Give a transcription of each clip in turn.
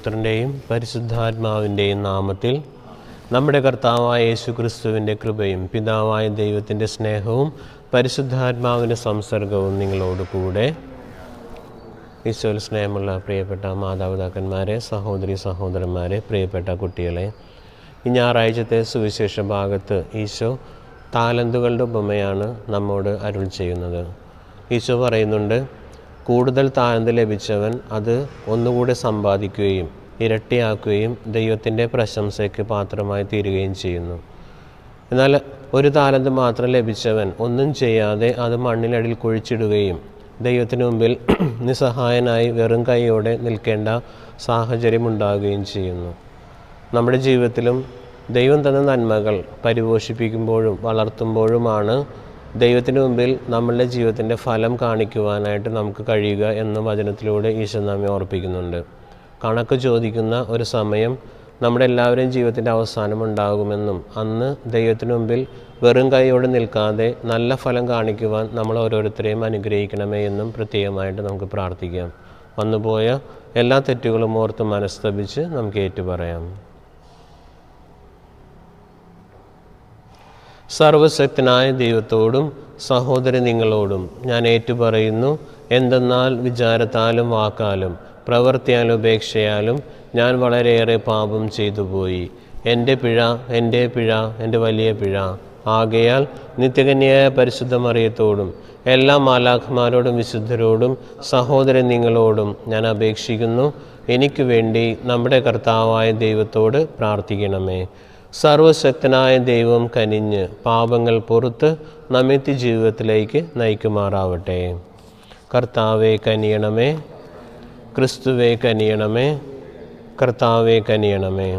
പുത്രൻ്റെയും പരിശുദ്ധാത്മാവിൻ്റെയും നാമത്തിൽ നമ്മുടെ കർത്താവായ യേശു ക്രിസ്തുവിൻ്റെ കൃപയും പിതാവായ ദൈവത്തിൻ്റെ സ്നേഹവും പരിശുദ്ധാത്മാവിൻ്റെ സംസർഗവും നിങ്ങളോട് കൂടെ. ഈശോയിൽ സ്നേഹമുള്ള പ്രിയപ്പെട്ട മാതാപിതാക്കന്മാരെ, സഹോദരി സഹോദരന്മാരെ, പ്രിയപ്പെട്ട കുട്ടികളെ, ഈ ഞായറാഴ്ചത്തെ സുവിശേഷ ഭാഗത്ത് ഈശോ താലന്തുകളുടെ ഉപമയാണ് നമ്മോട് അരുൾ ചെയ്യുന്നത്. ഈശോ പറയുന്നുണ്ട്, കൂടുതൽ താലന്ത് ലഭിച്ചവൻ അത് ഒന്നുകൂടെ സമ്പാദിക്കുകയും ഇരട്ടിയാക്കുകയും ദൈവത്തിൻ്റെ പ്രശംസയ്ക്ക് പാത്രമായി തീരുകയും ചെയ്യുന്നു. എന്നാൽ ഒരു താലന്ത് മാത്രം ലഭിച്ചവൻ ഒന്നും ചെയ്യാതെ അത് മണ്ണിനടിയിൽ കുഴിച്ചിടുകയും ദൈവത്തിന് മുമ്പിൽ നിസ്സഹായനായി വെറും കൈയോടെ നിൽക്കേണ്ട സാഹചര്യമുണ്ടാകുകയും ചെയ്യുന്നു. നമ്മുടെ ജീവിതത്തിലും ദൈവം തന്ന നന്മകൾ പരിപോഷിപ്പിക്കുമ്പോഴും വളർത്തുമ്പോഴുമാണ് ദൈവത്തിന് മുമ്പിൽ നമ്മളുടെ ജീവിതത്തിൻ്റെ ഫലം കാണിക്കുവാനായിട്ട് നമുക്ക് കഴിയുക എന്ന വചനത്തിലൂടെ ഈശോ നമ്മെ ഓർപ്പിക്കുന്നുണ്ട്. കണക്ക് ചോദിക്കുന്ന ഒരു സമയം നമ്മുടെ എല്ലാവരുടെയും ജീവിതത്തിൻ്റെ അവസാനം ഉണ്ടാകുമെന്നും അന്ന് ദൈവത്തിന് മുമ്പിൽ വെറും കൈയോടെ നിൽക്കാതെ നല്ല ഫലം കാണിക്കുവാൻ നമ്മൾ ഓരോരുത്തരെയും അനുഗ്രഹിക്കണമേ എന്നും പ്രത്യേകമായിട്ട് നമുക്ക് പ്രാർത്ഥിക്കാം. വന്നുപോയ എല്ലാ തെറ്റുകളും ഓർത്ത് മനസ്തപിച്ച് നമുക്ക് ഏറ്റുപറയാം. സർവശക്തനായ ദൈവത്തോടും സഹോദരി നിങ്ങളോടും ഞാൻ ഏറ്റുപറയുന്നു, എന്തെന്നാൽ വിചാരത്താലും വാക്കാലും പ്രവൃത്തിയാലും ഉപേക്ഷയാലും ഞാൻ വളരെയേറെ പാപം ചെയ്തു പോയി. എൻ്റെ പിഴ, എൻ്റെ വലിയ പിഴ. ആകയാൽ നിത്യകന്യയായ പരിശുദ്ധ മറിയത്തോടും എല്ലാ മാലാഖമാരോടും വിശുദ്ധരോടും സഹോദരൻ നിങ്ങളോടും ഞാൻ അപേക്ഷിക്കുന്നു, എനിക്ക് വേണ്ടി നമ്മുടെ കർത്താവായ ദൈവത്തോട് പ്രാർത്ഥിക്കണമേ. സർവശക്തനായ ദൈവം കനിഞ്ഞ് പാപങ്ങൾ പൊറുത്ത് നമ്മെ ജീവിതത്തിലേക്ക് നയിക്കുമാറാവട്ടെ. കർത്താവേ കനിയണമേ, ക്രിസ്തുവേ കനിയണമേ, കർത്താവേ കനിയണമേ.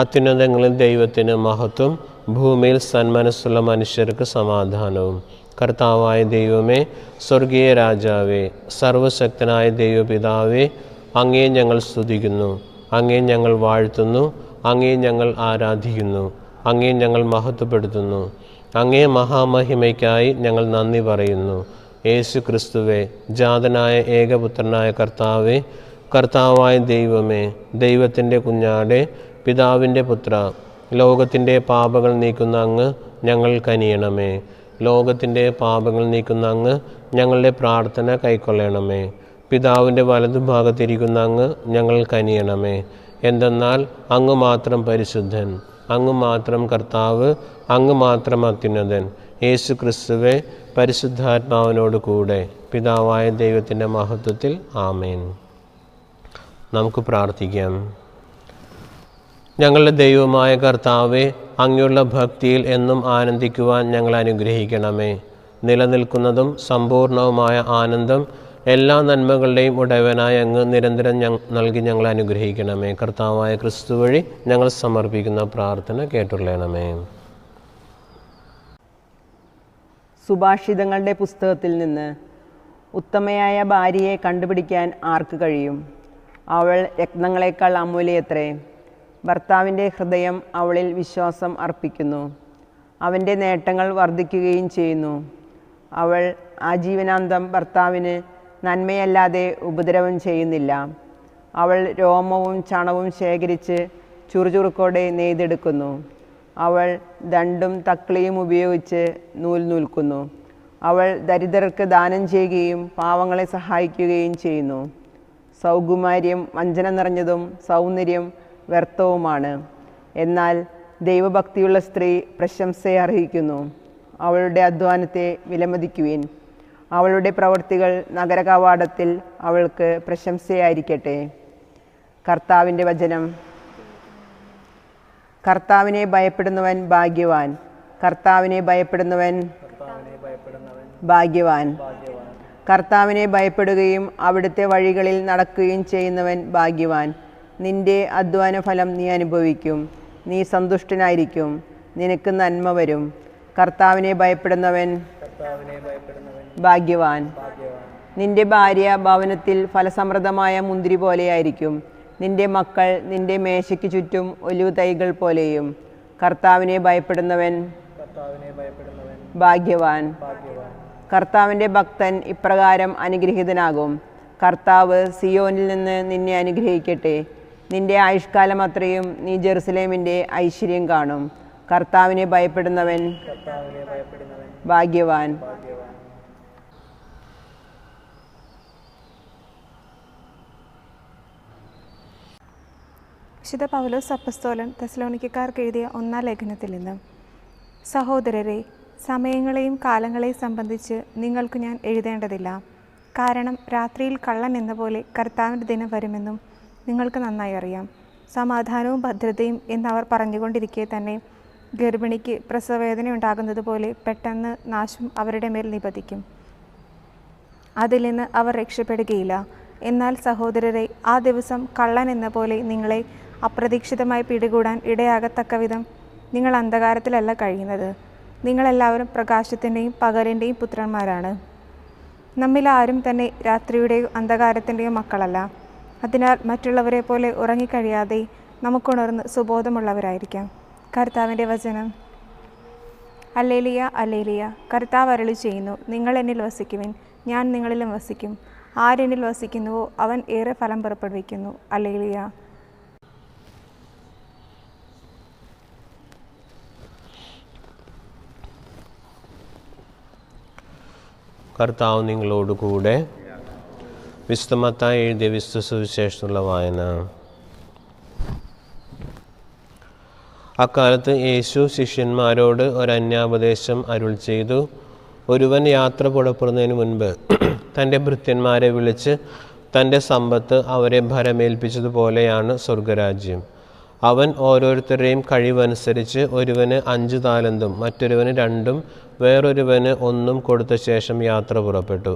അത്യുന്നതങ്ങളിൽ ദൈവത്തിന് മഹത്വം, ഭൂമിയിൽ സന്മനസ്സുള്ള മനുഷ്യർക്ക് സമാധാനവും. കർത്താവായ ദൈവമേ, സ്വർഗീയ രാജാവേ, സർവശക്തനായ ദൈവപിതാവേ, അങ്ങേ ഞങ്ങൾ സ്തുതിക്കുന്നു, അങ്ങേ ഞങ്ങൾ വാഴ്ത്തുന്നു, അങ്ങേ ഞങ്ങൾ ആരാധിക്കുന്നു, അങ്ങേ ഞങ്ങൾ മഹത്വപ്പെടുത്തുന്നു. അങ്ങേ മഹാമഹിമയ്ക്കായി ഞങ്ങൾ നന്ദി പറയുന്നു. യേശു ക്രിസ്തുവേ, ജാതനായ ഏകപുത്രനായ കർത്താവേ, കർത്താവായ ദൈവമേ, ദൈവത്തിൻ്റെ കുഞ്ഞാടെ, പിതാവിൻ്റെ പുത്ര, ലോകത്തിൻ്റെ പാപങ്ങൾ നീക്കുന്ന അങ്ങ് ഞങ്ങൾ കനിയണമേ. ലോകത്തിൻ്റെ പാപങ്ങൾ നീക്കുന്ന അങ്ങ് ഞങ്ങളുടെ പ്രാർത്ഥന കൈക്കൊള്ളണമേ. പിതാവിൻ്റെ വലതുഭാഗത്തിരിക്കുന്ന അങ്ങ് ഞങ്ങൾ കനിയണമേ. എന്തെന്നാൽ അങ്ങ് മാത്രം പരിശുദ്ധൻ, അങ്ങ് മാത്രം കർത്താവ്, അങ്ങ് മാത്രം അത്യുന്നതൻ. യേശു ക്രിസ്തുവേ, പരിശുദ്ധാത്മാവിനോട് കൂടെ പിതാവായ ദൈവത്തിൻ്റെ മഹത്വത്തിൽ ആമേൻ. നമുക്ക് പ്രാർത്ഥിക്കാം. ഞങ്ങളുടെ ദൈവമായ കർത്താവേ, അങ്ങയുള്ള ഭക്തിയിൽ എന്നും ആനന്ദിക്കുവാൻ ഞങ്ങൾ അനുഗ്രഹിക്കണമേ. നിലനിൽക്കുന്നതും സമ്പൂർണവുമായ ആനന്ദം എല്ലാ നന്മകളുടെയും ഉടയവനായ അങ്ങ് നിരന്തരം നൽകി ഞങ്ങൾ അനുഗ്രഹിക്കണമേ. കർത്താവായ ക്രിസ്തു വഴി ഞങ്ങൾ സമർപ്പിക്കുന്ന പ്രാർത്ഥന കേട്ടുള്ളണമേ. സുഭാഷിതങ്ങളുടെ പുസ്തകത്തിൽ നിന്ന്, ഉത്തമയായ ഭാര്യയെ കണ്ടുപിടിക്കാൻ ആർക്ക് കഴിയും? അവൾ രത്നങ്ങളെക്കാൾ അമൂല്യത്രേ. ഭർത്താവിൻ്റെ ഹൃദയം അവളിൽ വിശ്വാസം അർപ്പിക്കുന്നു, അവൻ്റെ നേട്ടങ്ങൾ വർദ്ധിക്കുകയും ചെയ്യുന്നു. അവൾ ആജീവനാന്തം ഭർത്താവിന് നന്മയല്ലാതെ ഉപദ്രവം ചെയ്യുന്നില്ല. അവൾ രോമവും ചണവും ശേഖരിച്ച് ചുറുചുറുക്കോടെ നെയ്തെടുക്കുന്നു. അവൾ ദണ്ടും തക്ലിയും ഉപയോഗിച്ച് നൂൽ നൂൽക്കുന്നു. അവൾ ദരിദ്രർക്ക് ദാനം ചെയ്യുകയും പാവങ്ങളെ സഹായിക്കുകയും ചെയ്യുന്നു. സൗകുമാര്യം വഞ്ചന നിറഞ്ഞതും സൗന്ദര്യം വ്യർത്ഥവുമാണ്. എന്നാൽ ദൈവഭക്തിയുള്ള സ്ത്രീ പ്രശംസയെ അർഹിക്കുന്നു. അവളുടെ അധ്വാനത്തെ വിലമതിക്കുവിൻ. അവളുടെ പ്രവൃത്തികൾ നഗരകവാടത്തിൽ അവൾക്ക് പ്രശംസയായിരിക്കട്ടെ. കർത്താവിൻ്റെ വചനം. കർത്താവിനെ ഭയപ്പെടുന്നവൻ ഭാഗ്യവാൻ. കർത്താവിനെ ഭയപ്പെടുന്നവൻ ഭാഗ്യവാൻ. കർത്താവിനെ ഭയപ്പെടുകയും അവിടുത്തെ വഴികളിൽ നടക്കുകയും ചെയ്യുന്നവൻ ഭാഗ്യവാൻ. നിന്റെ അധ്വാന ഫലം നീ അനുഭവിക്കും. നീ സന്തുഷ്ടനായിരിക്കും. നിനക്ക് നന്മ വരും. കർത്താവിനെ ഭയപ്പെടുന്നവൻ ഭാഗ്യവാൻ. നിന്റെ ഭാര്യ ഭവനത്തിൽ ഫലസമൃദ്ധമായ മുന്തിരി പോലെയായിരിക്കും. നിന്റെ മക്കൾ നിന്റെ മേശയ്ക്ക് ചുറ്റും ഒലിവ് തൈകൾ പോലെയും. കർത്താവിനെ ഭയപ്പെടുന്നവൻ ഭാഗ്യവാൻ. കർത്താവിൻ്റെ ഭക്തൻ ഇപ്രകാരം അനുഗ്രഹീതനാകും. കർത്താവ് സിയോനിൽ നിന്ന് നിന്നെ അനുഗ്രഹിക്കട്ടെ. നിന്റെ ആയുഷ്കാലം അത്രയും നീ ജെറുസലേമിൻ്റെ ഐശ്വര്യം കാണും. കർത്താവിനെ ഭയപ്പെടുന്നവൻ ഭാഗ്യവാൻ. വിശുദ്ധ പൗലോസ് അപ്പസ്തോലൻ തെസ്സലോനിക്കക്കാർക്ക് എഴുതിയ 1-ാം ലേഖനത്തിൽ നിന്ന്: സഹോദരരെ, സമയങ്ങളെയും കാലങ്ങളെയും സംബന്ധിച്ച് നിങ്ങൾക്ക് ഞാൻ എഴുതേണ്ടതില്ല. കാരണം രാത്രിയിൽ കള്ളൻ എന്ന പോലെ കർത്താവിൻ്റെ ദിനം വരുമെന്നും നിങ്ങൾക്ക് നന്നായി അറിയാം. സമാധാനവും ഭദ്രതയും എന്നവർ പറഞ്ഞുകൊണ്ടിരിക്കെ തന്നെ ഗർഭിണിക്ക് പ്രസവവേദന ഉണ്ടാകുന്നത് പോലെ പെട്ടെന്ന് നാശം അവരുടെ മേൽ നിപതിക്കും. അതിൽ നിന്ന് അവർ രക്ഷപ്പെടുകയില്ല. എന്നാൽ സഹോദരരെ, ആ ദിവസം കള്ളൻ എന്ന പോലെ നിങ്ങളെ അപ്രതീക്ഷിതമായി പിടികൂടാൻ ഇടയാകത്തക്ക വിധം നിങ്ങൾ അന്ധകാരത്തിലല്ല കഴിയുന്നത്. നിങ്ങളെല്ലാവരും പ്രകാശത്തിൻ്റെയും പകലിൻ്റെയും പുത്രന്മാരാണ്. നമ്മിൽ ആരും തന്നെ രാത്രിയുടെയോ അന്ധകാരത്തിൻ്റെയോ മക്കളല്ല. അതിനാൽ മറ്റുള്ളവരെ പോലെ ഉറങ്ങിക്കഴിയാതെ നമുക്കുണർന്ന് സുബോധമുള്ളവരായിരിക്കാം. കർത്താവിൻ്റെ വചനം. അല്ലേലിയ, അല്ലേലിയ. കർത്താവ് അരുളി ചെയ്യുന്നു, നിങ്ങൾ എന്നിൽ വസിക്കുവിൻ, ഞാൻ നിങ്ങളിലും വസിക്കും. ആരെന്നിൽ വസിക്കുന്നുവോ അവൻ ഏറെ ഫലം പുറപ്പെടുവിക്കുന്നു. അല്ലേലിയ. കർത്താവ് നിങ്ങളോടുകൂടെ. വിശുദ്ധ മത്തായി എഴുതിയ വിശുദ്ധ സുവിശേഷത്തിലുള്ള വായന. അക്കാലത്ത് യേശു ശിഷ്യന്മാരോട് ഒരന്യാപദേശം അരുൾ ചെയ്തു. ഒരുവൻ യാത്ര പുറപ്പെടുന്നതിന് മുൻപ് തൻ്റെ ഭൃത്യന്മാരെ വിളിച്ച് തൻ്റെ സമ്പത്ത് അവരെ ഭരമേൽപ്പിച്ചതുപോലെയാണ് സ്വർഗരാജ്യം. അവൻ ഓരോരുത്തരുടെയും കഴിവനുസരിച്ച് ഒരുവന് 5 താലന്തും മറ്റൊരുവന് 2 വേറൊരുവന് 1 കൊടുത്ത ശേഷം യാത്ര പുറപ്പെട്ടു.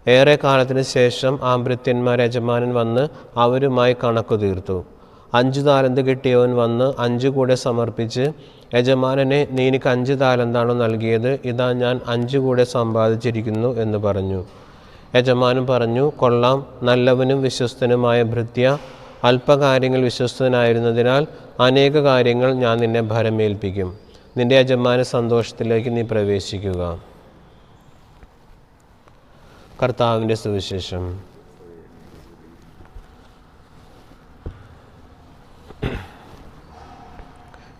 ഏറെ കാലത്തിന് ശേഷം ആ ഭൃത്യന്മാർ യജമാനൻ വന്ന് അവരുമായി കണക്കു തീർത്തു. 5 താലന്ത് കിട്ടിയവൻ വന്ന് 5 കൂടെ സമർപ്പിച്ച്, യജമാനനെ, നീ എനിക്ക് 5 താലന്താണോ നൽകിയത്? ഇതാ ഞാൻ 5 കൂടെ സമ്പാദിച്ചിരിക്കുന്നു എന്ന് പറഞ്ഞു. യജമാനൻ പറഞ്ഞു, കൊള്ളാം, നല്ലവനും വിശ്വസ്തനുമായ ഭൃത്യ. അല്പകാര്യങ്ങൾ വിശ്വസ്തനായിരുന്നതിനാൽ അനേക കാര്യങ്ങൾ ഞാൻ നിന്നെ ഭരമേൽപ്പിക്കും. നിന്റെ യജമാന സന്തോഷത്തിലേക്ക് നീ പ്രവേശിക്കുക. കർത്താവിൻ്റെ സുവിശേഷം.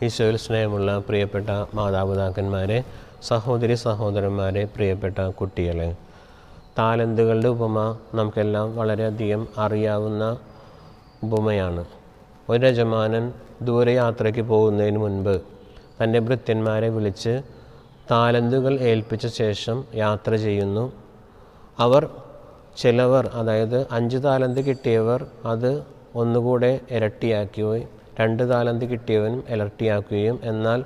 ഈശോയിൽ സ്നേഹമുള്ള പ്രിയപ്പെട്ട മാതാപിതാക്കന്മാരെ, സഹോദരി സഹോദരന്മാരെ, പ്രിയപ്പെട്ട കുട്ടികളെ, താലന്തുകളുടെ ഉപമ നമുക്കെല്ലാം വളരെയധികം അറിയാവുന്ന ഉപമയാണ്. ഒരു യജമാനൻ ദൂരയാത്രയ്ക്ക് പോകുന്നതിന് മുൻപ് തൻ്റെ ഭൃത്യന്മാരെ വിളിച്ച് താലന്തുകൾ ഏൽപ്പിച്ച ശേഷം യാത്ര ചെയ്യുന്നു. അവർ ചിലവർ, അതായത് 5 താലന്ത് കിട്ടിയവർ അത് ഒന്നുകൂടെ ഇരട്ടിയാക്കുകയും 2 താലന്ത് കിട്ടിയവനും ഇരട്ടിയാക്കുകയും, എന്നാൽ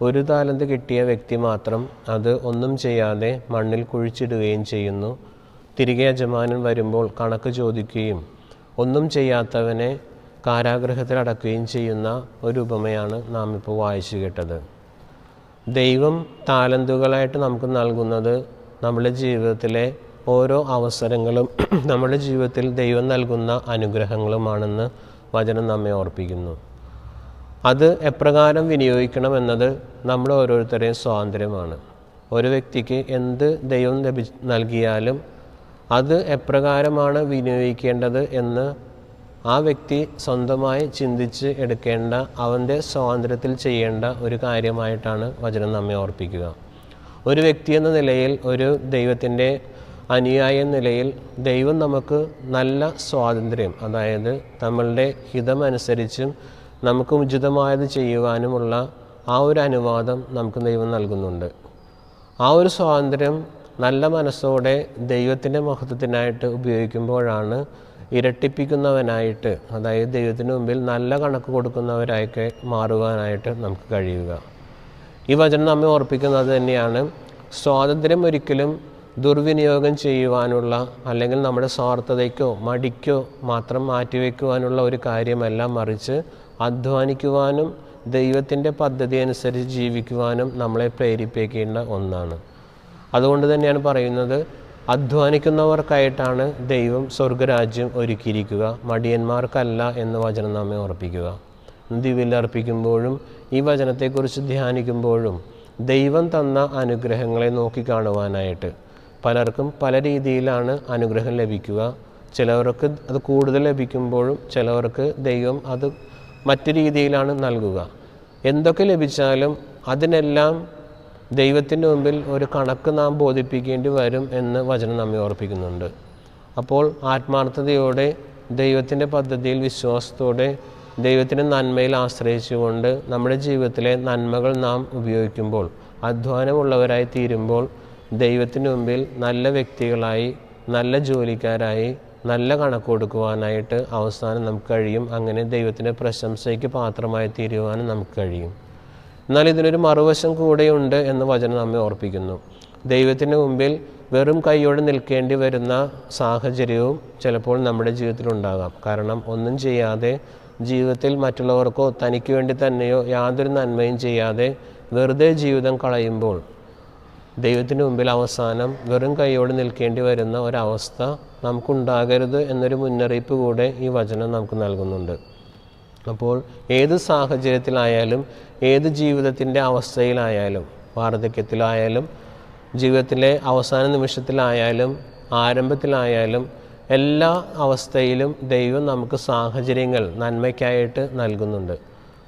1 താലന്ത് കിട്ടിയ വ്യക്തി മാത്രം അത് ഒന്നും ചെയ്യാതെ മണ്ണിൽ കുഴിച്ചിടുകയും ചെയ്യുന്നു. തിരികെ യജമാനൻ വരുമ്പോൾ കണക്ക് ചോദിക്കുകയും ഒന്നും ചെയ്യാത്തവനെ കാരാഗൃഹത്തിൽ അടക്കുകയും ചെയ്യുന്ന ഒരു ഉപമയാണ് നാം ഇപ്പോൾ വായിച്ചു കേട്ടത്. ദൈവം താലന്തുകളായിട്ട് നമുക്ക് നൽകുന്നത് നമ്മുടെ ജീവിതത്തിലെ ഓരോ അവസരങ്ങളും നമ്മുടെ ജീവിതത്തിൽ ദൈവം നൽകുന്ന അനുഗ്രഹങ്ങളുമാണെന്ന് വചനം നമ്മെ ഓർപ്പിക്കുന്നു. അത് എപ്രകാരം വിനിയോഗിക്കണം എന്നത് നമ്മുടെ ഓരോരുത്തരുടെയും സ്വാതന്ത്ര്യമാണ്. ഒരു വ്യക്തിക്ക് എന്ത് ദൈവം നൽകിയാലും അത് എപ്രകാരമാണ് വിനിയോഗിക്കേണ്ടത് എന്ന് ആ വ്യക്തി സ്വന്തമായി ചിന്തിച്ച് എടുക്കേണ്ട, അവൻ്റെ സ്വാതന്ത്ര്യത്തിൽ ചെയ്യേണ്ട ഒരു കാര്യമായിട്ടാണ് വചനം നമ്മെ ഓർപ്പിക്കുക. ഒരു വ്യക്തി എന്ന നിലയിൽ, ഒരു ദൈവത്തിൻ്റെ അനുയായി എന്ന നിലയിൽ ദൈവം നമുക്ക് നല്ല സ്വാതന്ത്ര്യം, അതായത് നമ്മളുടെ ഹിതമനുസരിച്ചും നമുക്ക് ഉചിതമായത് ചെയ്യുവാനുമുള്ള ആ ഒരു അനുവാദം നമുക്ക് ദൈവം നൽകുന്നുണ്ട്. ആ ഒരു സ്വാതന്ത്ര്യം നല്ല മനസ്സോടെ ദൈവത്തിൻ്റെ മഹത്വത്തിനായിട്ട് ഉപയോഗിക്കുമ്പോഴാണ് ഇരട്ടിപ്പിക്കുന്നവനായിട്ട്, അതായത് ദൈവത്തിന് മുമ്പിൽ നല്ല കണക്ക് കൊടുക്കുന്നവരായിട്ട് മാറുവാനായിട്ട് നമുക്ക് കഴിയുക. ഈ വചനം നമ്മെ ഓർപ്പിക്കുന്നത് തന്നെയാണ്. സ്വാതന്ത്ര്യം ഒരിക്കലും ദുർവിനിയോഗം ചെയ്യുവാനുള്ള, അല്ലെങ്കിൽ നമ്മുടെ സ്വാർത്ഥതയ്ക്കോ മടിക്കോ മാത്രം മാറ്റിവെക്കുവാനുള്ള ഒരു കാര്യമല്ല, മറിച്ച് അധ്വാനിക്കുവാനും ദൈവത്തിൻ്റെ പദ്ധതി അനുസരിച്ച് ജീവിക്കുവാനും നമ്മളെ പ്രേരിപ്പിക്കേണ്ട ഒന്നാണ്. അതുകൊണ്ട് തന്നെയാണ് പറയുന്നത്, അധ്വാനിക്കുന്നവർക്കായിട്ടാണ് ദൈവം സ്വർഗരാജ്യം ഒരുക്കിയിരിക്കുക, മടിയന്മാർക്കല്ല എന്ന് വചനം നമ്മെ ഓർപ്പിക്കുക. ദിവ്യലർപ്പിക്കുമ്പോഴും ഈ വചനത്തെക്കുറിച്ച് ധ്യാനിക്കുമ്പോഴും ദൈവം തന്ന അനുഗ്രഹങ്ങളെ നോക്കിക്കാണുവാനായിട്ട്, പലർക്കും പല രീതിയിലാണ് അനുഗ്രഹം ലഭിക്കുക. ചിലവർക്ക് അത് കൂടുതൽ ലഭിക്കുമ്പോഴും ചിലവർക്ക് ദൈവം അത് മറ്റു രീതിയിലാണ് നൽകുക. എന്തൊക്കെ ലഭിച്ചാലും അതിനെല്ലാം ദൈവത്തിൻ്റെ മുമ്പിൽ ഒരു കണക്ക് നാം ബോധിപ്പിക്കേണ്ടി വരും എന്ന് വചനം നമ്മെ ഓർപ്പിക്കുന്നുണ്ട്. അപ്പോൾ ആത്മാർത്ഥതയോടെ ദൈവത്തിൻ്റെ പദ്ധതിയിൽ വിശ്വാസത്തോടെ ദൈവത്തിൻ്റെ നന്മയിൽ ആശ്രയിച്ചുകൊണ്ട് നമ്മുടെ ജീവിതത്തിലെ നന്മകൾ നാം ഉപയോഗിക്കുമ്പോൾ, അധ്വാനമുള്ളവരായി തീരുമ്പോൾ ദൈവത്തിന് മുമ്പിൽ നല്ല വ്യക്തികളായി, നല്ല ജോലിക്കാരായി, നല്ല കണക്ക് കൊടുക്കുവാനായിട്ട് അവസാനം നമുക്ക് കഴിയും. അങ്ങനെ ദൈവത്തിൻ്റെ പ്രശംസയ്ക്ക് പാത്രമായി തീരുവാനും നമുക്ക് കഴിയും. എന്നാൽ ഇതിനൊരു മറുവശം കൂടെയുണ്ട് എന്ന് വചനം നമ്മെ ഓർപ്പിക്കുന്നു. ദൈവത്തിന് മുമ്പിൽ വെറും കൈയോടെ നിൽക്കേണ്ടി വരുന്ന സാഹചര്യവും ചിലപ്പോൾ നമ്മുടെ ജീവിതത്തിലുണ്ടാകാം. കാരണം ഒന്നും ചെയ്യാതെ ജീവിതത്തിൽ മറ്റുള്ളവർക്കോ തനിക്ക് വേണ്ടി തന്നെയോ യാതൊരു നന്മയും ചെയ്യാതെ വെറുതെ ജീവിതം കളയുമ്പോൾ ദൈവത്തിന് മുമ്പിൽ അവസാനം വെറും കൈയോടെ നിൽക്കേണ്ടി വരുന്ന ഒരവസ്ഥ നമുക്കുണ്ടാകരുത് എന്നൊരു മുന്നറിയിപ്പ് കൂടെ ഈ വചനം നമുക്ക് നൽകുന്നുണ്ട്. അപ്പോൾ ഏത് സാഹചര്യത്തിലായാലും, ഏത് ജീവിതത്തിൻ്റെ അവസ്ഥയിലായാലും, വാർദ്ധക്യത്തിലായാലും, ജീവിതത്തിലെ അവസാന നിമിഷത്തിലായാലും, ആരംഭത്തിലായാലും, എല്ലാ അവസ്ഥയിലും ദൈവം നമുക്ക് സാഹചര്യങ്ങൾ നന്മയ്ക്കായിട്ട് നൽകുന്നുണ്ട്.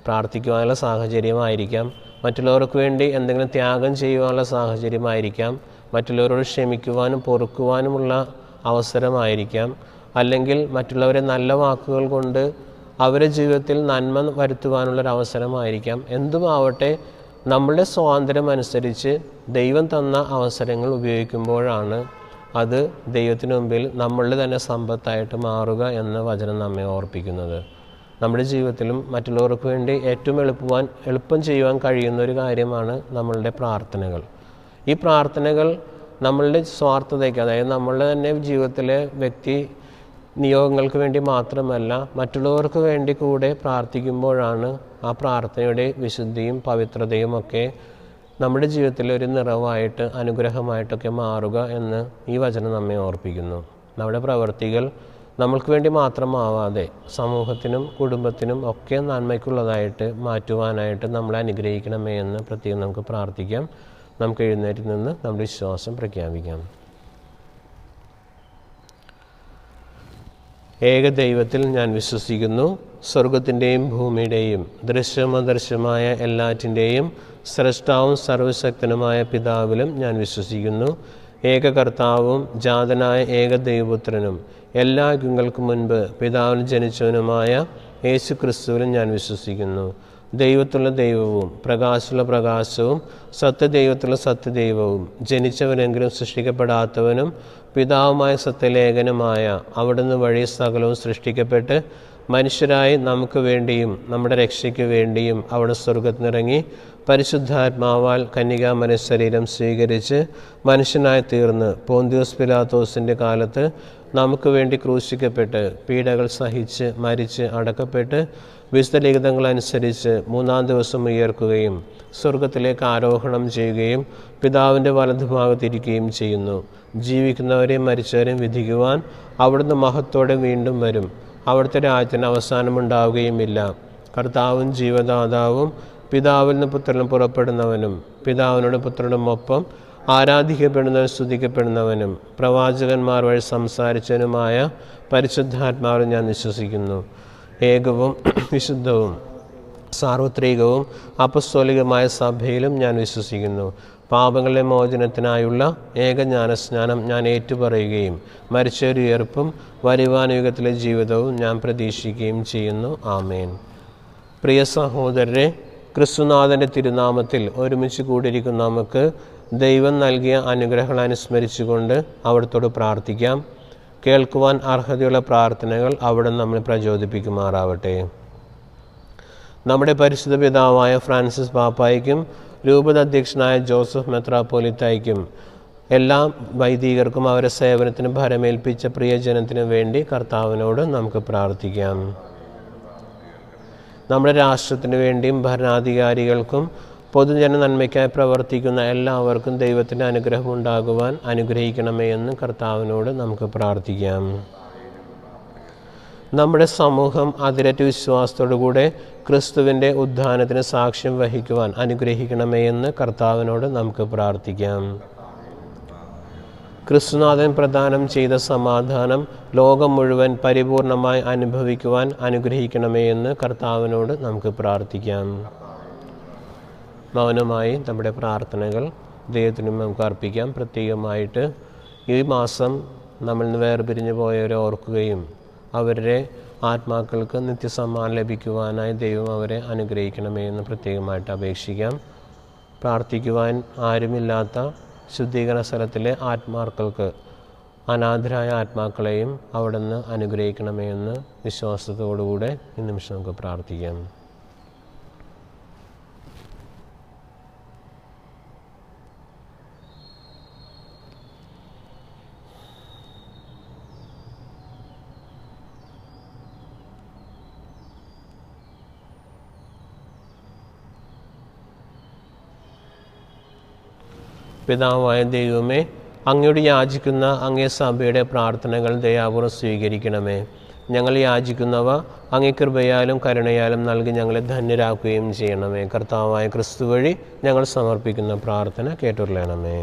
പ്രാർത്ഥിക്കുവാനുള്ള സാഹചര്യമായിരിക്കാം, മറ്റുള്ളവർക്ക് വേണ്ടി എന്തെങ്കിലും ത്യാഗം ചെയ്യുവാനുള്ള സാഹചര്യമായിരിക്കാം, മറ്റുള്ളവരോട് ക്ഷമിക്കുവാനും പൊറുക്കുവാനുമുള്ള അവസരമായിരിക്കാം, അല്ലെങ്കിൽ മറ്റുള്ളവരെ നല്ല വാക്കുകൾ കൊണ്ട് അവരുടെ ജീവിതത്തിൽ നന്മ വരുത്തുവാനുള്ളൊരവസരമായിരിക്കാം. എന്തുമാവട്ടെ, നമ്മളുടെ സ്വാതന്ത്ര്യം അനുസരിച്ച് ദൈവം തന്ന അവസരങ്ങൾ ഉപയോഗിക്കുമ്പോഴാണ് അത് ദൈവത്തിന് മുമ്പിൽ നമ്മളുടെ തന്നെ സമ്പത്തായിട്ട് മാറുക എന്ന വചനം നമ്മെ ഓർപ്പിക്കുന്നത്. നമ്മുടെ ജീവിതത്തിലും മറ്റുള്ളവർക്ക് വേണ്ടി ഏറ്റവും എളുപ്പം ചെയ്യുവാൻ കഴിയുന്ന ഒരു കാര്യമാണ് നമ്മളുടെ പ്രാർത്ഥനകൾ. ഈ പ്രാർത്ഥനകൾ നമ്മളുടെ സ്വാർത്ഥതയ്ക്ക്, അതായത് നമ്മളുടെ തന്നെ ജീവിതത്തിലെ വ്യക്തി നിയോഗങ്ങൾക്ക് വേണ്ടി മാത്രമല്ല, മറ്റുള്ളവർക്ക് വേണ്ടി കൂടെ പ്രാർത്ഥിക്കുമ്പോഴാണ് ആ പ്രാർത്ഥനയുടെ വിശുദ്ധിയും പവിത്രതയും ഒക്കെ നമ്മുടെ ജീവിതത്തിൽ ഒരു നിറവായിട്ട് അനുഗ്രഹമായിട്ടൊക്കെ മാറുക എന്ന് ഈ വചനം നമ്മെ ഓർപ്പിക്കുന്നു. നമ്മുടെ പ്രവൃത്തികൾ നമ്മൾക്ക് വേണ്ടി മാത്രമാവാതെ സമൂഹത്തിനും കുടുംബത്തിനും ഒക്കെ നന്മയ്ക്കുള്ളതായിട്ട് മാറ്റുവാനായിട്ട് നമ്മളെ അനുഗ്രഹിക്കണമേ എന്ന് പ്രത്യേകം നമുക്ക് പ്രാർത്ഥിക്കാം. നമുക്ക് എഴുന്നേറ്റ് നിന്ന് നമ്മുടെ വിശ്വാസം പ്രഖ്യാപിക്കാം. ഏക ദൈവത്തിൽ ഞാൻ വിശ്വസിക്കുന്നു. സ്വർഗത്തിൻ്റെയും ഭൂമിയുടെയും ദൃശ്യമദൃശ്യമായ എല്ലാറ്റിൻ്റെയും സ്രഷ്ടാവും സർവശക്തനുമായ പിതാവിലും ഞാൻ വിശ്വസിക്കുന്നു. ഏക കർത്താവും ജാതനായ ഏക ദൈവപുത്രനും എല്ലാ യുഗങ്ങൾക്കും മുൻപ് പിതാവിൽ ജനിച്ചവനുമായ യേശു ക്രിസ്തുവിലും ഞാൻ വിശ്വസിക്കുന്നു. ദൈവത്തുള്ള ദൈവവും പ്രകാശമുള്ള പ്രകാശവും സത്യദൈവത്തുള്ള സത്യദൈവവും ജനിച്ചവനെങ്കിലും സൃഷ്ടിക്കപ്പെടാത്തവനും പിതാവുമായ സത്യലേഖനുമായ അവിടുന്ന് വഴി സകലവും സൃഷ്ടിക്കപ്പെട്ട് മനുഷ്യരായി നമുക്ക് വേണ്ടിയും നമ്മുടെ രക്ഷയ്ക്ക് വേണ്ടിയും അവിടെ സ്വർഗത്തിനിറങ്ങി പരിശുദ്ധാത്മാവാൽ കന്യകാമറിയ ശരീരം സ്വീകരിച്ച് മനുഷ്യനായി തീർന്ന് പോന്തിയോസ് പിലാത്തോസിൻ്റെ കാലത്ത് നമുക്ക് വേണ്ടി ക്രൂശിക്കപ്പെട്ട് പീഡകൾ സഹിച്ച് മരിച്ച് അടക്കപ്പെട്ട് വിശുദ്ധ ലിഖിതങ്ങളനുസരിച്ച് മൂന്നാം ദിവസം ഉയർക്കുകയും സ്വർഗത്തിലേക്ക് ആരോഹണം ചെയ്യുകയും പിതാവിൻ്റെ വലതുഭാഗത്തിരിക്കുകയും ചെയ്യുന്നു. ജീവിക്കുന്നവരെയും മരിച്ചവരെയും വിധിക്കുവാൻ അവിടുന്ന് മഹത്തോടെ വീണ്ടും വരും. അവിടുത്തെ രാജ്യത്തിന് അവസാനമുണ്ടാവുകയുമില്ല. കർത്താവും ജീവദാതാവും പിതാവിൽ നിന്ന് പുത്രനും പുറപ്പെടുന്നവനും പിതാവിനോട് പുത്രനും ഒപ്പം ആരാധിക്കപ്പെടുന്നവനും സ്തുതിക്കപ്പെടുന്നവനും പ്രവാചകന്മാർ വഴി സംസാരിച്ചവനുമായ പരിശുദ്ധാത്മാവിൽ ഞാൻ വിശ്വസിക്കുന്നു. ഏകവും വിശുദ്ധവും സാർവത്രികവും അപ്പസ്തോലികമായ സഭയിലും ഞാൻ വിശ്വസിക്കുന്നു. പാപങ്ങളുടെ മോചനത്തിനായുള്ള ഏകജ്ഞാനസ്നാനം ഞാൻ ഏറ്റുപറയുകയും മരിച്ചവരുടെ ഉയർപ്പും വരുവാൻ യുഗത്തിലെ ജീവിതവും ഞാൻ പ്രതീക്ഷിക്കുകയും ചെയ്യുന്നു. ആമേൻ. പ്രിയ സഹോദരരെ, ക്രിസ്തുനാഥൻ്റെ തിരുനാമത്തിൽ ഒരുമിച്ച് കൂടിയിരിക്കുന്ന നമുക്ക് ദൈവം നൽകിയ അനുഗ്രഹങ്ങൾ അനുസ്മരിച്ചുകൊണ്ട് അവിടത്തോട് പ്രാർത്ഥിക്കാം. കേൾക്കുവാൻ അർഹതയുള്ള പ്രാർത്ഥനകൾ അവിടെ നമ്മെ പ്രചോദിപ്പിക്കുമാറാവട്ടെ. നമ്മുടെ പരിശുദ്ധ പിതാവായ ഫ്രാൻസിസ് പാപ്പായ്ക്കും രൂപത അധ്യക്ഷനായ ജോസഫ് മെത്രാപ്പോലിത്തായ്ക്കും എല്ലാ വൈദികർക്കും അവരുടെ സേവനത്തിന് ഭരമേൽപ്പിച്ച പ്രിയജനത്തിനു വേണ്ടി കർത്താവിനോട് നമുക്ക് പ്രാർത്ഥിക്കാം. നമ്മുടെ രാഷ്ട്രത്തിന് വേണ്ടിയും ഭരണാധികാരികൾക്കും പൊതുജന നന്മയ്ക്കായി പ്രവർത്തിക്കുന്ന എല്ലാവർക്കും ദൈവത്തിൻ്റെ അനുഗ്രഹം ഉണ്ടാകുവാൻ അനുഗ്രഹിക്കണമേ എന്ന് കർത്താവിനോട് നമുക്ക് പ്രാർത്ഥിക്കാം. നമ്മുടെ സമൂഹം അതിരറ്റ വിശ്വാസത്തോടുകൂടെ ക്രിസ്തുവിൻ്റെ ഉദ്ധാനത്തിന് സാക്ഷ്യം വഹിക്കുവാൻ അനുഗ്രഹിക്കണമേ എന്ന് കർത്താവിനോട് നമുക്ക് പ്രാർത്ഥിക്കാം. ക്രിസ്തുനാഥൻ പ്രദാനം ചെയ്ത സമാധാനം ലോകം മുഴുവൻ പരിപൂർണമായി അനുഭവിക്കുവാൻ അനുഗ്രഹിക്കണമേ എന്ന് കർത്താവിനോട് നമുക്ക് പ്രാർത്ഥിക്കാം. മൗനമായി നമ്മുടെ പ്രാർത്ഥനകൾ ദൈവത്തിനും നമുക്ക് അർപ്പിക്കാം. പ്രത്യേകമായിട്ട് ഈ മാസം നമ്മളിൽ നിന്ന് വേർപിരിഞ്ഞു പോയവരെ ഓർക്കുകയും അവരുടെ ആത്മാക്കൾക്ക് നിത്യസമ്മാനം ലഭിക്കുവാനായി ദൈവം അവരെ അനുഗ്രഹിക്കണമേ എന്ന് പ്രത്യേകമായിട്ട് അപേക്ഷിക്കാം. പ്രാർത്ഥിക്കുവാൻ ആരുമില്ലാത്ത ശുദ്ധീകരണ സ്ഥലത്തിലെ ആത്മാക്കൾക്ക്, അനാഥരായ ആത്മാക്കളെയും അവിടെ നിന്ന് അനുഗ്രഹിക്കണമേ എന്ന് വിശ്വാസത്തോടുകൂടെ ഈ നിമിഷം നമുക്ക് പ്രാർത്ഥിക്കാം. പിതാവായ ദൈവമേ, അങ്ങയോട് യാചിക്കുന്ന അങ്ങേ സഭയുടെ പ്രാർത്ഥനകൾ ദയാപൂർവ്വം സ്വീകരിക്കണമേ. ഞങ്ങൾ യാചിക്കുന്നവ അങ്ങേ കൃപയാലും കരുണയാലും നൽകി ഞങ്ങളെ ധന്യരാക്കുകയും ചെയ്യണമേ. കർത്താവായ ക്രിസ്തു വഴി ഞങ്ങൾ സമർപ്പിക്കുന്ന പ്രാർത്ഥന കേട്ടുകൊള്ളണമേ.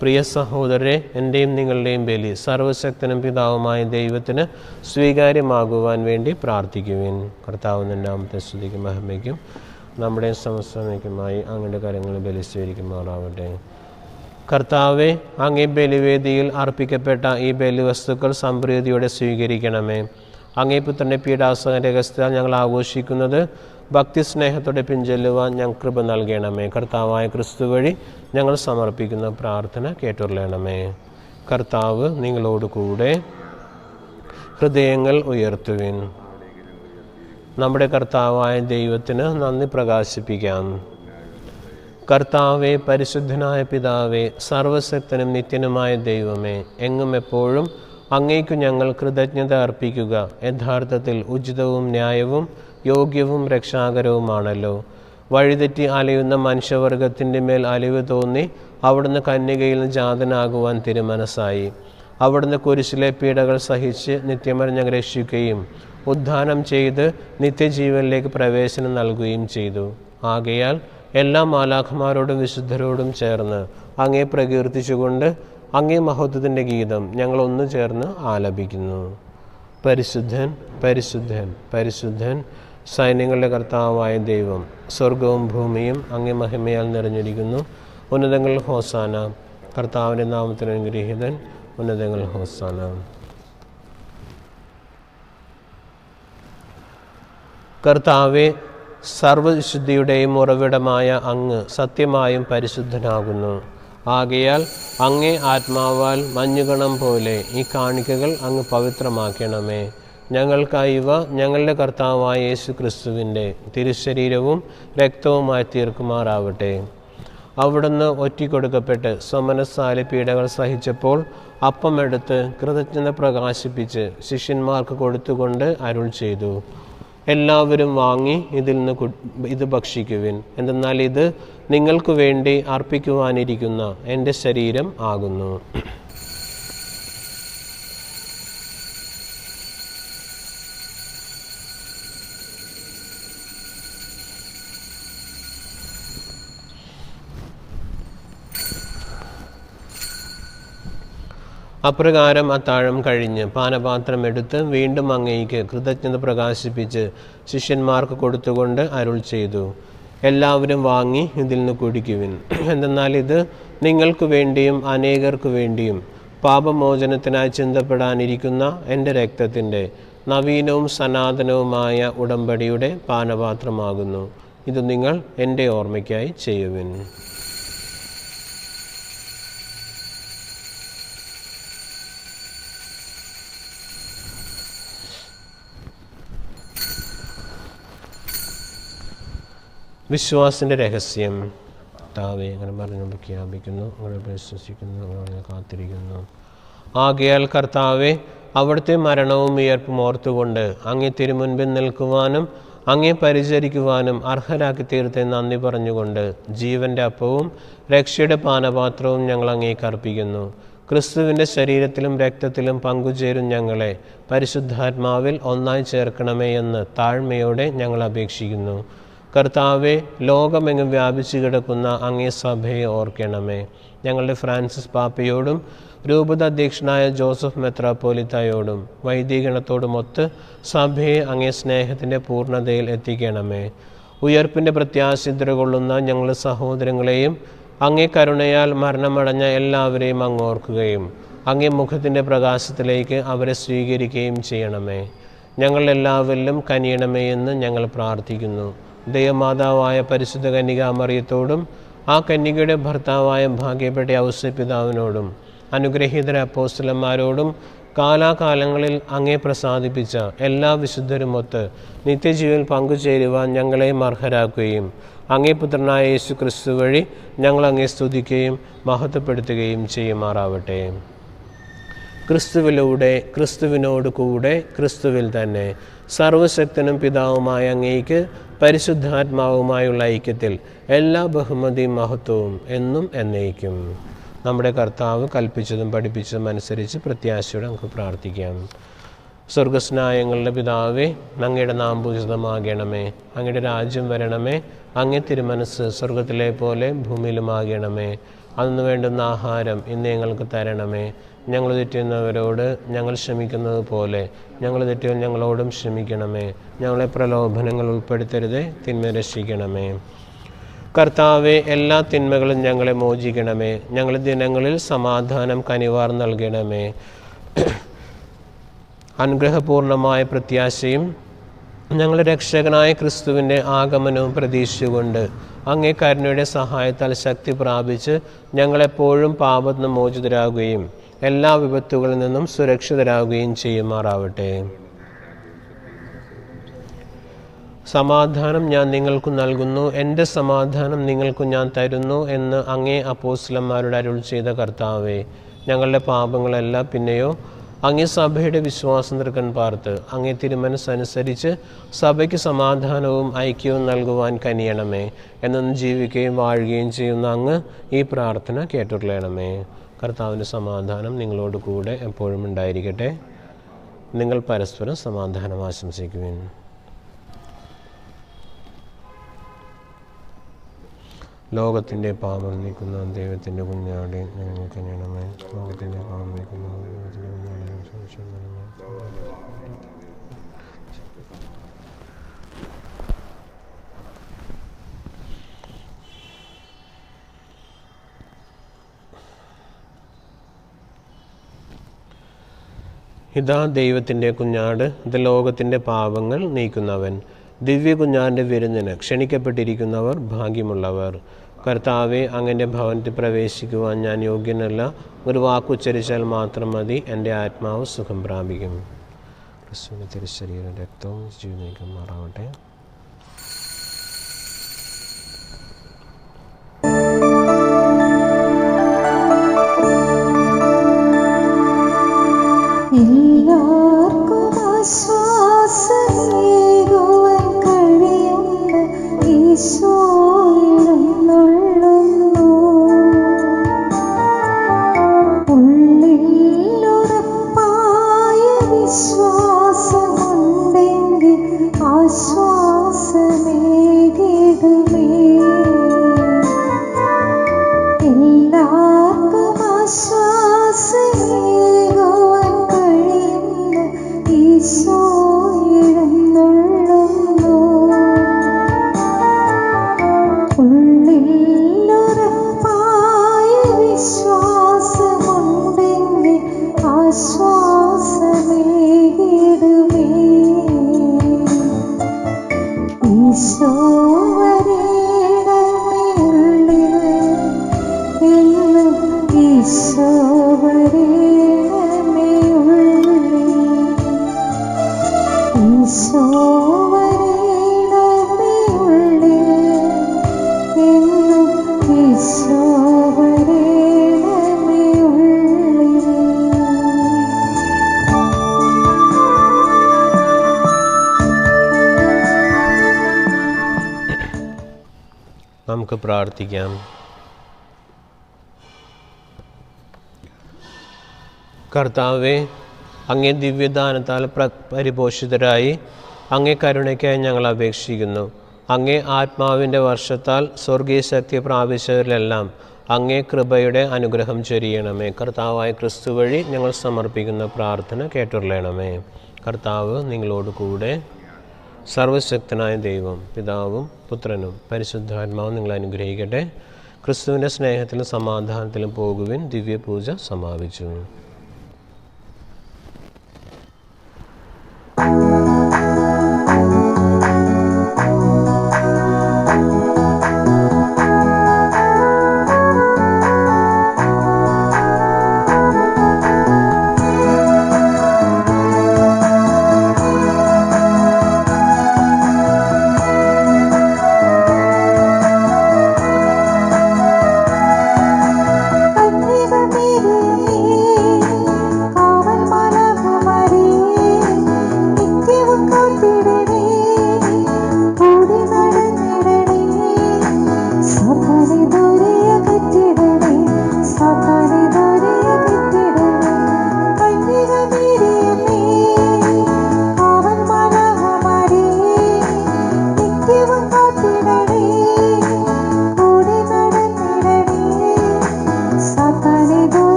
പ്രിയ സഹോദരരെ, എൻ്റെയും നിങ്ങളുടെയും ബലി സർവശക്തനും പിതാവുമായ ദൈവത്തിന് സ്വീകാര്യമാകുവാൻ വേണ്ടി പ്രാർത്ഥിക്കുവിൻ. കർത്താവ് നിൻ്റെ നാമത്തെ സ്തുതിക്കും മഹിമയ്ക്കും നമ്മുടെ സമസ്തമയ്ക്കുമായി അങ്ങയുടെ കരങ്ങളിൽ ബലി സ്വീകരിക്കുമാറാവട്ടെ. കർത്താവെ, അങ്ങേ ബലിവേദിയിൽ അർപ്പിക്കപ്പെട്ട ഈ ബലിവസ്തുക്കൾ സംപ്രീതിയോടെ സ്വീകരിക്കണമേ. അങ്ങേ പുത്രൻ്റെ പീഡാസന രഹസ്യത്താൽ ഞങ്ങൾ ആഘോഷിക്കുന്നത് ഭക്തിസ്നേഹത്തോടെ പിൻചൊല്ലുവാൻ ഞങ്ങൾ കൃപ നൽകണമേ. കർത്താവായ ക്രിസ്തു വഴി ഞങ്ങൾ സമർപ്പിക്കുന്ന പ്രാർത്ഥന കേട്ടുകൊള്ളണമേ. കർത്താവ് നിങ്ങളോട് കൂടെ. ഹൃദയങ്ങൾ ഉയർത്തുവിൻ. നമ്മുടെ കർത്താവായ ദൈവത്തിന് നന്ദി പ്രകാശിപ്പിക്കാം. കർത്താവെ, പരിശുദ്ധനായ പിതാവേ, സർവശക്തനും നിത്യനുമായ ദൈവമേ, എങ്ങും എപ്പോഴും അങ്ങേക്കു ഞങ്ങൾ കൃതജ്ഞത അർപ്പിക്കുക യഥാർത്ഥത്തിൽ ഉചിതവും ന്യായവും യോഗ്യവും രക്ഷാകരവുമാണല്ലോ. വഴിതെറ്റി അലയുന്ന മനുഷ്യവർഗത്തിൻ്റെ മേൽ അലിവ് തോന്നി അവിടുന്ന് കന്യകയിൽ നിന്ന് ജാതനാകുവാൻ തിരുമനസ്സായി. അവിടുന്ന് കുരിശിലെ പീഡകൾ സഹിച്ച് നിത്യമരം ഞങ്ങൾ രക്ഷിക്കുകയും ഉദ്ധാനം ചെയ്ത് നിത്യജീവനിലേക്ക് പ്രവേശനം നൽകുകയും ചെയ്തു. ആകയാൽ എല്ലാ മാലാഖമാരോടും വിശുദ്ധരോടും ചേർന്ന് അങ്ങേ പ്രകീർത്തിച്ചുകൊണ്ട് അങ്ങേ മഹത്വത്തിൻ്റെ ഗീതം ഞങ്ങൾ ഒന്നു ചേർന്ന് ആലപിക്കുന്നു. പരിശുദ്ധൻ, പരിശുദ്ധൻ, പരിശുദ്ധൻ, സൈന്യങ്ങളുടെ കർത്താവായ ദൈവം, സ്വർഗവും ഭൂമിയും അങ്ങേ മഹിമയാൽ നിറഞ്ഞിരിക്കുന്നു. ഉന്നതങ്ങൾ ഹോസാന. കർത്താവിൻ്റെ നാമത്തിൽ അനുഗ്രഹീതൻ. ഉന്നതങ്ങൾ ഹോസാന. കർത്താവെ, സർവവിശുദ്ധിയുടെയും ഉറവിടമായ അങ്ങ് സത്യമായും പരിശുദ്ധനാകുന്നു. ആകയാൽ അങ്ങേ ആത്മാവാൽ മഞ്ഞുകണം പോലെ ഈ കാണിക്കകൾ അങ്ങ് പവിത്രമാക്കണമേ. ഞങ്ങൾക്കായി ഇവ ഞങ്ങളുടെ കർത്താവായ യേശു ക്രിസ്തുവിൻ്റെ തിരുശരീരവും രക്തവുമായി തീർക്കുമാറാവട്ടെ. അവിടുന്ന് ഒറ്റിക്കൊടുക്കപ്പെട്ട് സ്വമനസ്സാലെ പീഡകൾ സഹിച്ചപ്പോൾ അപ്പമെടുത്ത് കൃതജ്ഞത പ്രകാശിപ്പിച്ച് ശിഷ്യന്മാർക്ക് കൊടുത്തുകൊണ്ട് അരുൾ ചെയ്തു, എല്ലാവരും വാങ്ങി ഇതിൽ നിന്ന് ഇത് ഭക്ഷിക്കുവിൻ. എന്തെന്നാൽ ഇത് നിങ്ങൾക്ക് വേണ്ടി അർപ്പിക്കുവാനിരിക്കുന്ന എൻ്റെ ശരീരം ആകുന്നു. അപ്രകാരം അത്താഴം കഴിഞ്ഞ് പാനപാത്രം എടുത്ത് വീണ്ടും അങ്ങേക്ക് കൃതജ്ഞത പ്രകാശിപ്പിച്ച് ശിഷ്യന്മാർക്ക് കൊടുത്തുകൊണ്ട് അരുൾ ചെയ്തു, എല്ലാവരും വാങ്ങി ഇതിൽ നിന്ന് കുടിക്കുവിൻ. എന്തെന്നാൽ ഇത് നിങ്ങൾക്ക് വേണ്ടിയും അനേകർക്ക് വേണ്ടിയും പാപമോചനത്തിനായി ചിന്തപ്പെടാനിരിക്കുന്ന എൻ്റെ രക്തത്തിൻ്റെ നവീനവും സനാതനവുമായ ഉടമ്പടിയുടെ പാനപാത്രമാകുന്നു. ഇത് നിങ്ങൾ എൻ്റെ ഓർമ്മയ്ക്കായി ചെയ്യുവിൻ. വിശ്വാസത്തിൻ്റെ രഹസ്യം. താവേ അങ്ങനെ പറഞ്ഞു പ്രഖ്യാപിക്കുന്നു, അങ്ങനെ വിശ്വസിക്കുന്നു, അങ്ങനെ കാത്തിരിക്കുന്നു. ആകയാൽ കർത്താവെ, അവിടുത്തെ മരണവും ഉയർപ്പും ഓർത്തുകൊണ്ട് അങ്ങേ തിരുമുൻപിൽ നിൽക്കുവാനും അങ്ങേ പരിചരിക്കുവാനും അർഹരാക്കി തീർത്തെ നന്ദി പറഞ്ഞുകൊണ്ട് ജീവൻ്റെ അപ്പവും രക്ഷയുടെ പാനപാത്രവും ഞങ്ങൾ അങ്ങേക്ക് അർപ്പിക്കുന്നു. ക്രിസ്തുവിൻ്റെ ശരീരത്തിലും രക്തത്തിലും പങ്കുചേരും ഞങ്ങളെ പരിശുദ്ധാത്മാവിൽ ഒന്നായി ചേർക്കണമേ എന്ന് താഴ്മയോടെ ഞങ്ങൾ അപേക്ഷിക്കുന്നു. കർത്താവെ, ലോകമെങ്ങും വ്യാപിച്ചു കിടക്കുന്ന അങ്ങേ സഭയെ ഓർക്കണമേ. ഞങ്ങളുടെ ഫ്രാൻസിസ് പാപ്പയോടും രൂപത അധ്യക്ഷനായ ജോസഫ് മെത്രാപ്പോലിത്തായോടും വൈദികണത്തോടുമൊത്ത് സഭയെ അങ്ങേ സ്നേഹത്തിൻ്റെ പൂർണ്ണതയിൽ എത്തിക്കണമേ. ഉയർപ്പിൻ്റെ പ്രത്യാശിദ്ര കൊള്ളുന്ന ഞങ്ങളുടെ സഹോദരങ്ങളെയും അങ്ങേ കരുണയാൽ മരണമടഞ്ഞ എല്ലാവരെയും അങ്ങ് ഓർക്കുകയും അങ്ങേ മുഖത്തിൻ്റെ പ്രകാശത്തിലേക്ക് അവരെ സ്വീകരിക്കുകയും ചെയ്യണമേ. ഞങ്ങളെല്ലാവരിലും കനിയണമേ എന്ന് ഞങ്ങൾ പ്രാർത്ഥിക്കുന്നു. ദൈവമാതാവായ പരിശുദ്ധ കന്യകാമറിയത്തോടും ആ കന്യകയുടെ ഭർത്താവായ ഭാഗ്യപ്പെട്ട ഔസേപ്പിതാവിനോടും അനുഗ്രഹീതര അപ്പോസ്തലന്മാരോടും കാലാകാലങ്ങളിൽ അങ്ങേ പ്രസാദിപ്പിച്ച എല്ലാ വിശുദ്ധരുമൊത്ത് നിത്യജീവൻ പങ്കുചേരുവാൻ ഞങ്ങളെയും അർഹരാക്കുകയും അങ്ങേ പുത്രനായ യേശു ക്രിസ്തു വഴി ഞങ്ങൾ അങ്ങേ സ്തുതിക്കുകയും മഹത്വപ്പെടുത്തുകയും ചെയ്യുമാറാവട്ടെ. ക്രിസ്തുവിലൂടെ, ക്രിസ്തുവിനോട് കൂടെ, ക്രിസ്തുവിൽ തന്നെ സർവശക്തനും പിതാവുമായ അങ്ങേക്ക് പരിശുദ്ധാത്മാവുമായുള്ള ഐക്യത്തിൽ എല്ലാ ബഹുമതിയും മഹത്വവും എന്നും എന്നേക്കും. നമ്മുടെ കർത്താവ് കൽപ്പിച്ചതും പഠിപ്പിച്ചതും അനുസരിച്ച് പ്രത്യാശയോടെ നമുക്ക് പ്രാർത്ഥിക്കാം. സ്വർഗസ്നായങ്ങളുടെ പിതാവേ, അങ്ങയുടെ നാമം പൂജിതമാകണമേ. അങ്ങയുടെ രാജ്യം വരണമേ. അങ്ങേ തിരുമനസ്സ് സ്വർഗത്തിലെ പോലെ ഭൂമിയിലുമാകണമേ. അന്ന് വേണ്ടുന്ന ആഹാരം ഇന്ന് ഞങ്ങൾക്ക് തരണമേ. ഞങ്ങൾ തെറ്റുന്നവരോട് ഞങ്ങൾ ക്ഷമിക്കുന്നത് പോലെ ഞങ്ങൾ തെറ്റുകൾ ഞങ്ങളോടും ക്ഷമിക്കണമേ. ഞങ്ങളെ പ്രലോഭനങ്ങൾ ഉൾപ്പെടുത്തരുതേ, തിന്മ രക്ഷിക്കണമേ. കർത്താവെ, എല്ലാ തിന്മകളും ഞങ്ങളെ മോചിക്കണമേ. ഞങ്ങളുടെ ദിനങ്ങളിൽ സമാധാനം കനിവാർ നൽകണമേ. അനുഗ്രഹപൂർണമായ പ്രത്യാശയും ഞങ്ങളുടെ രക്ഷകനായ ക്രിസ്തുവിൻ്റെ ആഗമനവും പ്രതീക്ഷിച്ചുകൊണ്ട് അങ്ങേ കരുണയുടെ സഹായത്താൽ ശക്തി പ്രാപിച്ച് ഞങ്ങളെപ്പോഴും പാപത്തിന് മോചിതരാകുകയും എല്ലാ വിപത്തുകളിൽ നിന്നും സുരക്ഷിതരാകുകയും ചെയ്യുമാറാവട്ടെ. സമാധാനം ഞാൻ നിങ്ങൾക്ക് നൽകുന്നു, എൻ്റെ സമാധാനം നിങ്ങൾക്ക് ഞാൻ തരുന്നു എന്ന് അങ്ങേ അപ്പോസ്തലന്മാരുടെ അരുൾ ചെയ്ത കർത്താവേ, ഞങ്ങളുടെ പാപങ്ങളെല്ലാം പിന്നെയോ അങ്ങേ സഭയുടെ വിശ്വാസം തൃക്കൺ പാർത്ത് അങ്ങേ തിരുമനസ്സനുസരിച്ച് സഭയ്ക്ക് സമാധാനവും ഐക്യവും നൽകുവാൻ കനിയണമേ. എന്നും ജീവിക്കുകയും വാഴുകയും ചെയ്യുന്ന അങ്ങ് ഈ പ്രാർത്ഥന കേട്ടുകൊള്ളണമേ. കർത്താവിൻ്റെ സമാധാനം നിങ്ങളോട് കൂടെ എപ്പോഴും ഉണ്ടായിരിക്കട്ടെ. നിങ്ങൾ പരസ്പരം സമാധാനം ആശംസിക്കുവിൻ. ലോകത്തിൻ്റെ പാപം നീക്കുന്ന ദൈവത്തിൻ്റെ കുഞ്ഞാടെ ഞങ്ങൾക്ക് കനിയണമേ. ലോകത്തിൻ്റെ പാപം നീക്കുന്ന ദൈവത്തിൻ്റെ കുഞ്ഞാടെ ഇതാ ദൈവത്തിൻ്റെ കുഞ്ഞാട്, ഇത് ലോകത്തിൻ്റെ പാപങ്ങൾ നീക്കുന്നവൻ. ദിവ്യ കുഞ്ഞാടിൻ്റെ വിരുന്നിന് ക്ഷണിക്കപ്പെട്ടിരിക്കുന്നവർ ഭാഗ്യമുള്ളവർ. കർത്താവെ, അങ്ങൻ്റെ ഭവനത്തിൽ പ്രവേശിക്കുവാൻ ഞാൻ യോഗ്യനല്ല. ഒരു വാക്കുച്ചരിച്ചാൽ മാത്രം മതി, എൻ്റെ ആത്മാവ് സുഖം പ്രാപിക്കും. ക്രിസ്തുവിൻ്റെ തിരുശരീരം രക്തവും ജീവനിലേക്ക് മാറാവട്ടെ. എല്ലാവർക്കും ആശ്വാസമേകുവാൻ കഴിയുന്ന ഈശോയിലെന്നുള്ളുന്നു. ഉള്ളിലുറപ്പായ വിശ്വാസമുണ്ടെങ്കിൽ ആശ്വാസം നമുക്ക് പ്രാർത്ഥിക്കാം. കർത്താവേ, അങ്ങേ ദിവ്യദാനത്താൽ പരിപോഷിതരായി അങ്ങേ കരുണയ്ക്കായി ഞങ്ങൾ അപേക്ഷിക്കുന്നു. അങ്ങേ ആത്മാവിൻ്റെ വർഷത്താൽ സ്വർഗീയ ശക്തി പ്രാപിച്ചവരിലെല്ലാം അങ്ങേ കൃപയുടെ അനുഗ്രഹം ചൊരിയണമേ. കർത്താവായ ക്രിസ്തു വഴി ഞങ്ങൾ സമർപ്പിക്കുന്ന പ്രാർത്ഥന കേട്ടുള്ളണമേ. കർത്താവ് നിങ്ങളോട് കൂടെ. സർവശക്തനായ ദൈവം പിതാവും പുത്രനും പരിശുദ്ധാത്മാവും നിങ്ങളെ അനുഗ്രഹിക്കട്ടെ. ക്രിസ്തുവിൻ്റെ സ്നേഹത്തിലും സമാധാനത്തിലും പോകുവിൻ. ദിവ്യപൂജ സമാപിച്ചു.